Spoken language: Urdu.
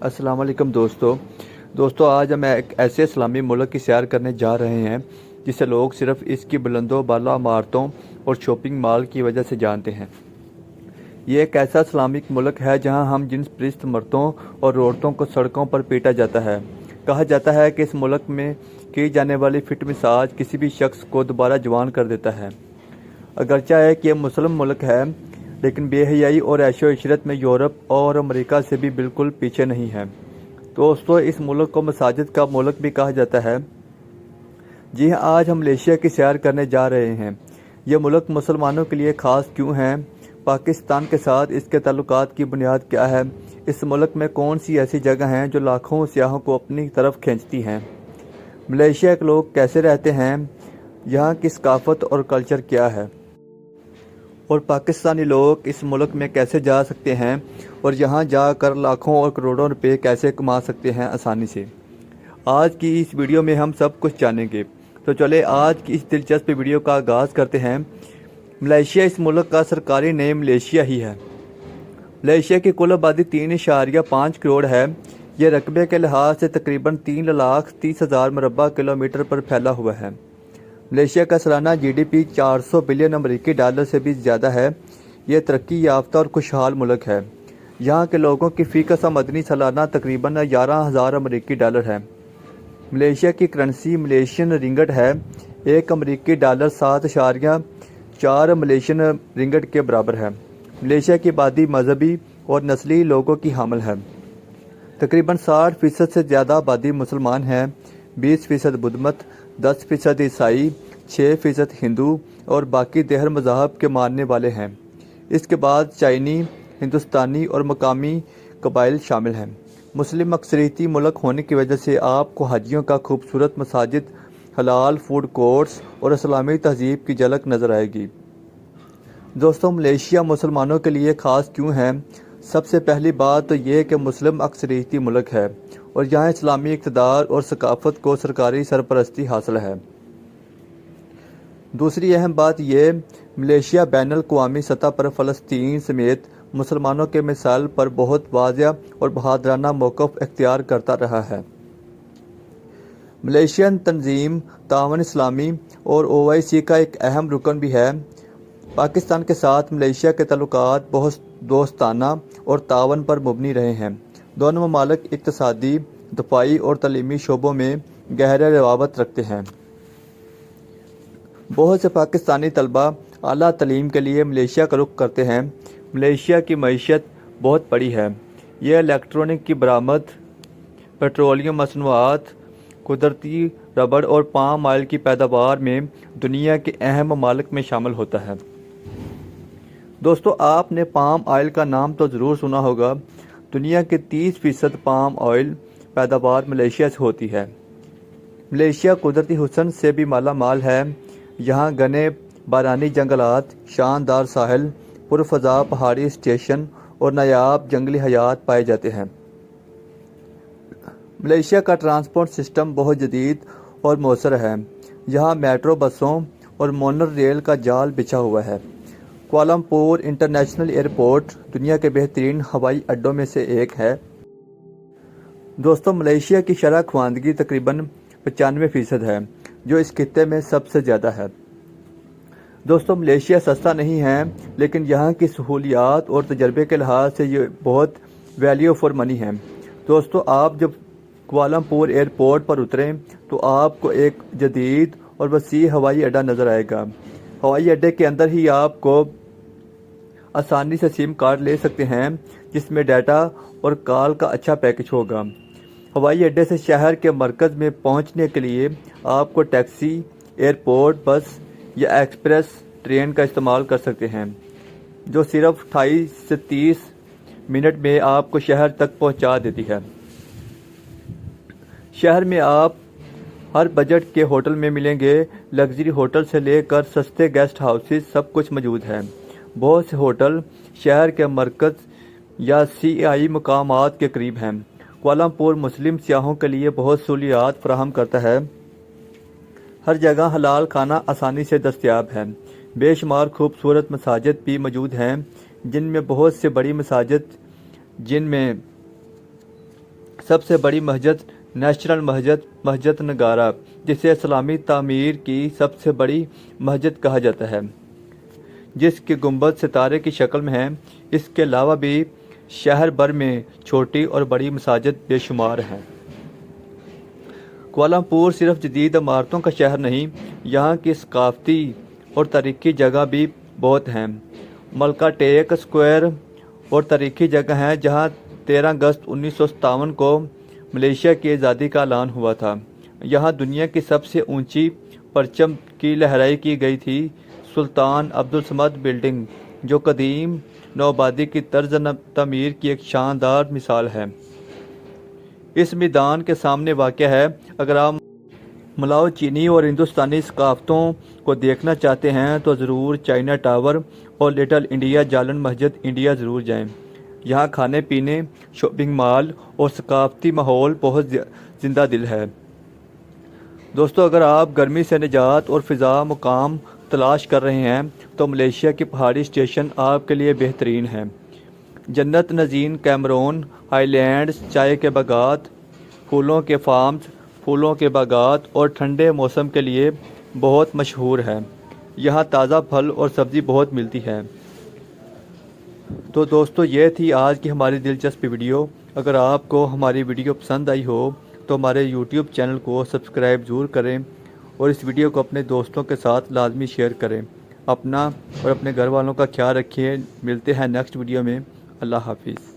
السلام علیکم دوستو آج ہم ایک ایسے اسلامی ملک کی سیر کرنے جا رہے ہیں جسے لوگ صرف اس کی بلند و بالا عمارتوں اور شاپنگ مال کی وجہ سے جانتے ہیں۔ یہ ایک ایسا اسلامک ملک ہے جہاں ہم جنس پرست مردوں اور عورتوں کو سڑکوں پر پیٹا جاتا ہے۔ کہا جاتا ہے کہ اس ملک میں کی جانے والی فٹ مساج کسی بھی شخص کو دوبارہ جوان کر دیتا ہے۔ اگرچہ ہے کہ یہ مسلم ملک ہے لیکن بے حیائی اور عیش و عشرت میں یورپ اور امریکہ سے بھی بالکل پیچھے نہیں ہے۔ دوستو اس ملک کو مساجد کا ملک بھی کہا جاتا ہے۔ جی ہاں، آج ہم ملیشیا کی سیر کرنے جا رہے ہیں۔ یہ ملک مسلمانوں کے لیے خاص کیوں ہے؟ پاکستان کے ساتھ اس کے تعلقات کی بنیاد کیا ہے؟ اس ملک میں کون سی ایسی جگہ ہیں جو لاکھوں سیاحوں کو اپنی طرف کھینچتی ہیں؟ ملیشیا کے لوگ کیسے رہتے ہیں؟ یہاں کی ثقافت اور کلچر کیا ہے؟ اور پاکستانی لوگ اس ملک میں کیسے جا سکتے ہیں اور یہاں جا کر لاکھوں اور کروڑوں روپے کیسے کما سکتے ہیں آسانی سے؟ آج کی اس ویڈیو میں ہم سب کچھ جانیں گے، تو چلے آج کی اس دلچسپ ویڈیو کا آغاز کرتے ہیں۔ ملیشیا اس ملک کا سرکاری نیم ملیشیا ہی ہے۔ ملیشیا کی کل آبادی 3.5 کروڑ ہے۔ یہ رقبے کے لحاظ سے تقریباً 3,30,000 مربع کلومیٹر پر پھیلا ہوا ہے۔ ملیشیا کا سالانہ جی ڈی پی 400 بلین امریکی ڈالر سے بھی زیادہ ہے۔ یہ ترقی یافتہ اور خوشحال ملک ہے۔ یہاں کے لوگوں کی فی کس آمدنی سالانہ تقریباً 11,000 امریکی ڈالر ہے۔ ملیشیا کی کرنسی ملیشین رنگٹ ہے۔ ایک امریکی ڈالر 7.4 ملیشین رنگٹ کے برابر ہے۔ ملیشیا کی آبادی مذہبی اور نسلی لوگوں کی حامل ہے۔ تقریباً 60% سے زیادہ آبادی مسلمان ہے، 20% بدھ مت، 10% عیسائی، 6% ہندو اور باقی دیگر مذاہب کے ماننے والے ہیں۔ اس کے بعد چینی، ہندوستانی اور مقامی قبائل شامل ہیں۔ مسلم اکثریتی ملک ہونے کی وجہ سے آپ کو حاجیوں کا خوبصورت مساجد، حلال فوڈ کورٹس اور اسلامی تہذیب کی جھلک نظر آئے گی۔ دوستو ملیشیا مسلمانوں کے لیے خاص کیوں ہے؟ سب سے پہلی بات تو یہ کہ مسلم اکثریتی ملک ہے اور یہاں اسلامی اقتدار اور ثقافت کو سرکاری سرپرستی حاصل ہے۔ دوسری اہم بات یہ ملیشیا بین الاقوامی سطح پر فلسطین سمیت مسلمانوں کے مسائل پر بہت واضح اور بہادرانہ موقف اختیار کرتا رہا ہے۔ ملیشین تنظیم تعاون اسلامی اور OIC کا ایک اہم رکن بھی ہے۔ پاکستان کے ساتھ ملیشیا کے تعلقات بہت دوستانہ اور تعاون پر مبنی رہے ہیں۔ دونوں ممالک اقتصادی، دفاعی اور تعلیمی شعبوں میں گہرے روابط رکھتے ہیں۔ بہت سے پاکستانی طلباء اعلیٰ تعلیم کے لیے ملیشیا کا رخ کرتے ہیں۔ ملیشیا کی معیشت بہت بڑی ہے۔ یہ الیکٹرانک کی برآمد، پیٹرولیم مصنوعات، قدرتی ربڑ اور پام آئل کی پیداوار میں دنیا کے اہم ممالک میں شامل ہوتا ہے۔ دوستو آپ نے پام آئل کا نام تو ضرور سنا ہوگا۔ دنیا کے 30% پام آئل پیداوار ملیشیا سے ہوتی ہے۔ ملیشیا قدرتی حسن سے بھی مالا مال ہے۔ یہاں گھنے بارانی جنگلات، شاندار ساحل، پرفضا پہاڑی اسٹیشن اور نایاب جنگلی حیات پائے جاتے ہیں۔ ملیشیا کا ٹرانسپورٹ سسٹم بہت جدید اور مؤثر ہے۔ یہاں میٹرو بسوں اور مونو ریل کا جال بچھا ہوا ہے۔ کوالالمپور انٹرنیشنل ایئرپورٹ دنیا کے بہترین ہوائی اڈوں میں سے ایک ہے۔ دوستو ملیشیا کی شرح خواندگی تقریباً 95% ہے، جو اس خطے میں سب سے زیادہ ہے۔ دوستو ملیشیا سستا نہیں ہے، لیکن یہاں کی سہولیات اور تجربے کے لحاظ سے یہ بہت ویلیو فار منی ہے۔ دوستو آپ جب کوالالمپور ایئرپورٹ پر اتریں تو آپ کو ایک جدید اور وسیع ہوائی اڈا نظر آئے گا۔ ہوائی اڈے کے اندر ہی آپ کو آسانی سے سم کارڈ لے سکتے ہیں، جس میں ڈیٹا اور کال کا اچھا پیکج ہوگا۔ ہوائی اڈے سے شہر کے مرکز میں پہنچنے کے لیے آپ کو ٹیکسی، ایئرپورٹ بس یا ایکسپریس ٹرین کا استعمال کر سکتے ہیں، جو صرف 28 سے 30 منٹ میں آپ کو شہر تک پہنچا دیتی ہے۔ شہر میں آپ ہر بجٹ کے ہوٹل میں ملیں گے۔ لگژری ہوٹل سے لے کر سستے گیسٹ ہاؤسز سب کچھ موجود ہیں۔ بہت سے ہوٹل شہر کے مرکز یا CI مقامات کے قریب ہیں۔ کوالالمپور مسلم سیاحوں کے لیے بہت سہولیات فراہم کرتا ہے۔ ہر جگہ حلال کھانا آسانی سے دستیاب ہے۔ بے شمار خوبصورت مساجد بھی موجود ہیں، جن میں بہت سے بڑی مساجد جن میں سب سے بڑی مسجد نیشنل مسجد نگارا، جسے اسلامی تعمیر کی سب سے بڑی مسجد کہا جاتا ہے، جس کی گنبد ستارے کی شکل میں ہے۔ اس کے علاوہ بھی شہر بھر میں چھوٹی اور بڑی مساجد بے شمار ہیں۔ کوالالمپور صرف جدید عمارتوں کا شہر نہیں، یہاں کی ثقافتی اور تاریخی جگہ بھی بہت ہیں۔ ملکہ ٹیک اسکوائر اور تاریخی جگہ ہے جہاں 13 اگست 1957 کو ملیشیا کی آزادی کا اعلان ہوا تھا۔ یہاں دنیا کی سب سے اونچی پرچم کی لہرائی کی گئی تھی۔ سلطان عبدالصمد بلڈنگ، جو قدیم نوآبادی کی طرز تعمیر کی ایک شاندار مثال ہے، اس میدان کے سامنے واقع ہے۔ اگر آپ ملاؤ چینی اور ہندوستانی ثقافتوں کو دیکھنا چاہتے ہیں تو ضرور چائنا ٹاور اور لٹل انڈیا جالن مسجد انڈیا ضرور جائیں۔ یہاں کھانے پینے، شاپنگ مال اور ثقافتی ماحول بہت زندہ دل ہے۔ دوستو، اگر آپ گرمی سے نجات اور فضا مقام تلاش کر رہے ہیں تو ملیشیا کی پہاڑی اسٹیشن آپ کے لیے بہترین ہے۔ جنت نظیر کیمرون ہائی لینڈز چائے کے باغات، پھولوں کے فارمز، پھولوں کے باغات اور ٹھنڈے موسم کے لیے بہت مشہور ہے۔ یہاں تازہ پھل اور سبزی بہت ملتی ہے۔ تو دوستو، یہ تھی آج کی ہماری دلچسپ ویڈیو۔ اگر آپ کو ہماری ویڈیو پسند آئی ہو تو ہمارے یوٹیوب چینل کو سبسکرائب ضرور کریں اور اس ویڈیو کو اپنے دوستوں کے ساتھ لازمی شیئر کریں۔ اپنا اور اپنے گھر والوں کا خیال رکھیے۔ ملتے ہیں نیکسٹ ویڈیو میں۔ اللہ حافظ۔